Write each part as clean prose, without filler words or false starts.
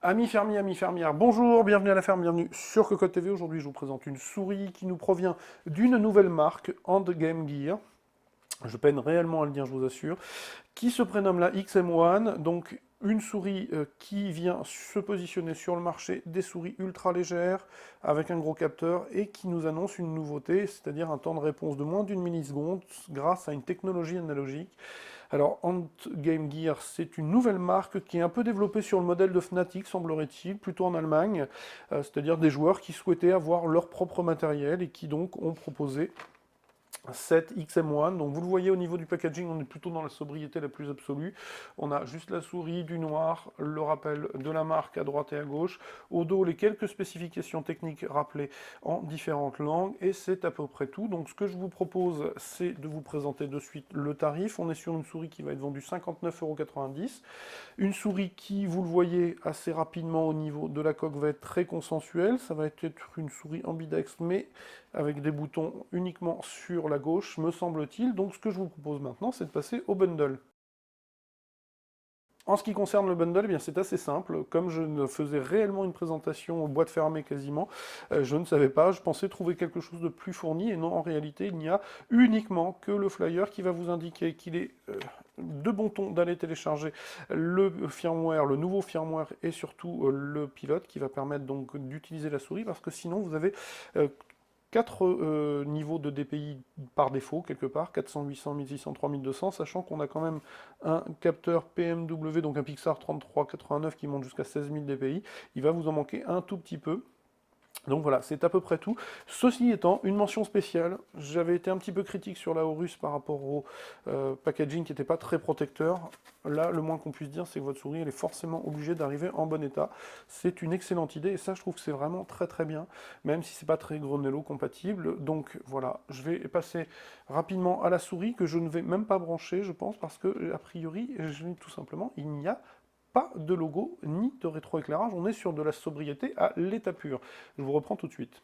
Amis fermiers, amis fermières, bonjour, bienvenue à la ferme, bienvenue sur Cocotte TV. Aujourd'hui, je vous présente une souris qui nous provient d'une nouvelle marque, Hand Game Gear. Je peine réellement à le dire, je vous assure, qui se prénomme la XM1, donc une souris qui vient se positionner sur le marché des souris ultra légères avec un gros capteur et qui nous annonce une nouveauté, c'est-à-dire un temps de réponse de moins d'une milliseconde grâce à une technologie analogique. Alors, Ant Game Gear, c'est une nouvelle marque qui est un peu développée sur le modèle de Fnatic, semblerait-il, plutôt en Allemagne, c'est-à-dire des joueurs qui souhaitaient avoir leur propre matériel et qui donc ont proposé cette XM1, donc vous le voyez au niveau du packaging, on est plutôt dans la sobriété la plus absolue. On a juste la souris, du noir, le rappel de la marque à droite et à gauche. Au dos, les quelques spécifications techniques rappelées en différentes langues, et c'est à peu près tout. Donc ce que je vous propose, c'est de vous présenter de suite le tarif. On est sur une souris qui va être vendue 59,90 €. Une souris qui, vous le voyez assez rapidement au niveau de la coque, va être très consensuelle. Ça va être une souris ambidex, mais avec des boutons uniquement sur la gauche, me semble-t-il. Donc ce que je vous propose maintenant, c'est de passer au bundle. En ce qui concerne le bundle, eh bien c'est assez simple. Comme je ne faisais réellement une présentation boîte fermée quasiment, je ne savais pas, je pensais trouver quelque chose de plus fourni, et non, en réalité, il n'y a uniquement que le flyer qui va vous indiquer qu'il est de bon ton d'aller télécharger le firmware, le nouveau firmware, et surtout le pilote qui va permettre donc d'utiliser la souris, parce que sinon vous avez euh, 4 niveaux de DPI par défaut, quelque part, 400, 800, 1600, 3200, sachant qu'on a quand même un capteur PMW, donc un Pixar 3389 qui monte jusqu'à 16 000 DPI. Il va vous en manquer un tout petit peu. Donc voilà, c'est à peu près tout. Ceci étant, une mention spéciale, j'avais été un petit peu critique sur la Horus par rapport au packaging qui n'était pas très protecteur. Là, le moins qu'on puisse dire, c'est que votre souris, elle est forcément obligée d'arriver en bon état. C'est une excellente idée, et ça, je trouve que c'est vraiment très très bien, même si c'est pas très Gronello compatible. Donc voilà, je vais passer rapidement à la souris, que je ne vais même pas brancher, je pense, parce que, a priori, tout simplement, il n'y a pas de logo ni de rétroéclairage, on est sur de la sobriété à l'état pur. Je vous reprends tout de suite.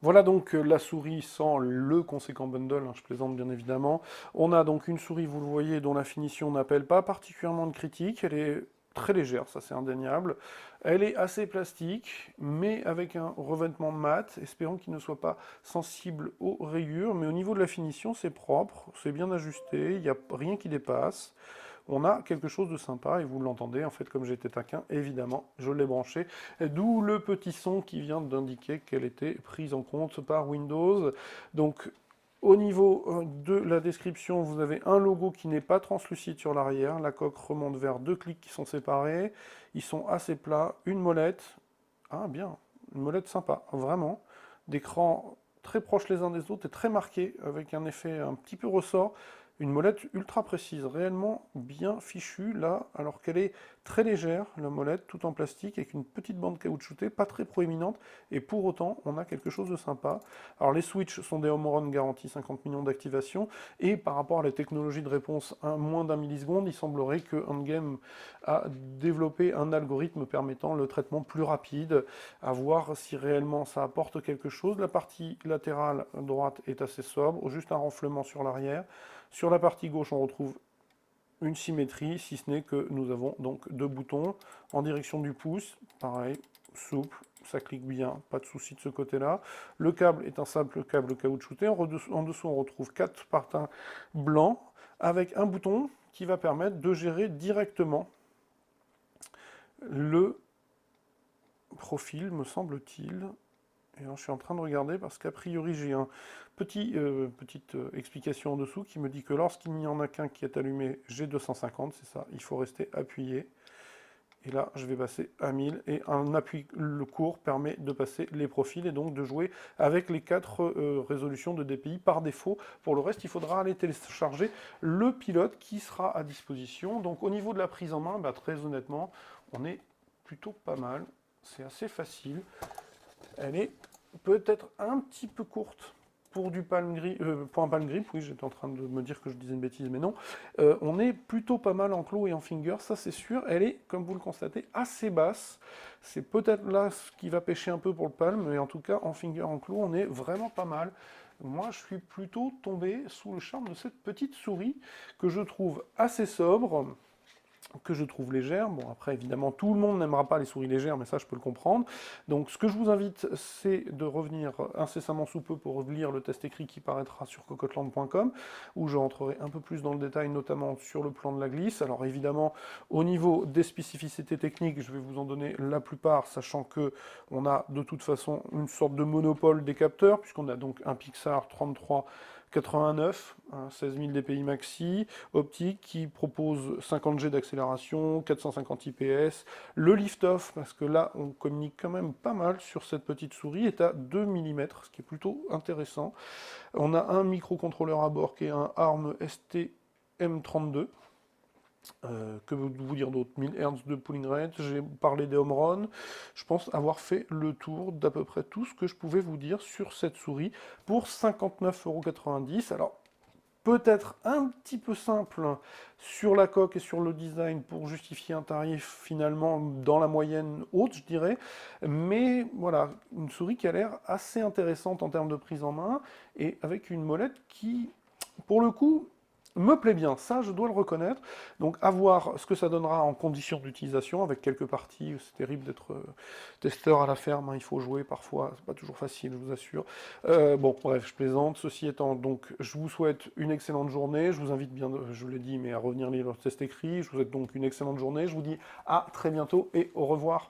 Voilà donc la souris sans le conséquent bundle, hein, je plaisante bien évidemment. On a donc une souris, vous le voyez, dont la finition n'appelle pas particulièrement de critique, elle est très légère, ça c'est indéniable. Elle est assez plastique, mais avec un revêtement mat, espérons qu'il ne soit pas sensible aux rayures, mais au niveau de la finition, c'est propre, c'est bien ajusté, il n'y a rien qui dépasse. On a quelque chose de sympa, et vous l'entendez, en fait, comme j'étais taquin, évidemment, je l'ai branché, d'où le petit son qui vient d'indiquer qu'elle était prise en compte par Windows. Donc, au niveau de la description, vous avez un logo qui n'est pas translucide sur l'arrière, la coque remonte vers deux clics qui sont séparés, ils sont assez plats, une molette, ah bien, une molette sympa, vraiment, des crans très proches les uns des autres et très marqués, avec un effet un petit peu ressort, une molette ultra précise, réellement bien fichue là, alors qu'elle est très légère, la molette, tout en plastique, avec une petite bande caoutchoutée, pas très proéminente, et pour autant, on a quelque chose de sympa. Alors les switches sont des home run garantis 50 millions d'activations, et par rapport à la technologie de réponse à moins d'un milliseconde, il semblerait que Endgame a développé un algorithme permettant le traitement plus rapide, à voir si réellement ça apporte quelque chose. La partie latérale droite est assez sobre, juste un renflement sur l'arrière. Sur la partie gauche, on retrouve une symétrie, si ce n'est que nous avons donc deux boutons en direction du pouce, pareil, souple, ça clique bien, pas de souci de ce côté-là. Le câble est un simple câble caoutchouté, en dessous on retrouve quatre patins blancs, avec un bouton qui va permettre de gérer directement le profil, me semble-t-il. Et alors, je suis en train de regarder parce qu'a priori j'ai un petite explication en dessous qui me dit que lorsqu'il n'y en a qu'un qui est allumé, j'ai 250, c'est ça, il faut rester appuyé. Et là, je vais passer à 1000 et un appui le court permet de passer les profils et donc de jouer avec les quatre résolutions de DPI par défaut. Pour le reste, il faudra aller télécharger le pilote qui sera à disposition. Donc au niveau de la prise en main, bah, très honnêtement, on est plutôt pas mal. C'est assez facile. Elle est peut-être un petit peu courte pour du palm grip, pour un palm grip, oui, j'étais en train de me dire que je disais une bêtise, mais non. On est plutôt pas mal en claw et en finger, ça c'est sûr. Elle est, comme vous le constatez, assez basse. C'est peut-être là ce qui va pêcher un peu pour le palm, mais en tout cas, en finger, en claw, on est vraiment pas mal. Moi, je suis plutôt tombé sous le charme de cette petite souris que je trouve assez sobre, que je trouve légère. Bon, après, évidemment, tout le monde n'aimera pas les souris légères, mais ça, je peux le comprendre. Donc, ce que je vous invite, c'est de revenir incessamment sous peu pour lire le test écrit qui paraîtra sur cocottland.com, où je rentrerai un peu plus dans le détail, notamment sur le plan de la glisse. Alors, évidemment, au niveau des spécificités techniques, je vais vous en donner la plupart, sachant que on a de toute façon une sorte de monopole des capteurs, puisqu'on a donc un Pixar 3389, un 16 000 dpi maxi, optique qui propose 50 G d'accélération, 450 IPS. Le lift-off, parce que là on communique quand même pas mal sur cette petite souris, est à 2 mm, ce qui est plutôt intéressant. On a un microcontrôleur à bord qui est un ARM STM32. Que vous dire d'autre? 1000 Hz de pooling rate, j'ai parlé des home runs. Je pense avoir fait le tour d'à peu près tout ce que je pouvais vous dire sur cette souris pour 59,90 €. Alors, peut-être un petit peu simple sur la coque et sur le design pour justifier un tarif finalement dans la moyenne haute, je dirais. Mais voilà, une souris qui a l'air assez intéressante en termes de prise en main et avec une molette qui, pour le coup, me plaît bien, ça je dois le reconnaître. Donc à voir ce que ça donnera en conditions d'utilisation, avec quelques parties, c'est terrible d'être testeur à la ferme, hein, il faut jouer parfois, c'est pas toujours facile, je vous assure. Bon, bref, je plaisante. Ceci étant, donc, je vous souhaite une excellente journée. Je vous invite bien, je l'ai dit, mais à revenir lire le test écrit. Je vous souhaite donc une excellente journée. Je vous dis à très bientôt et au revoir.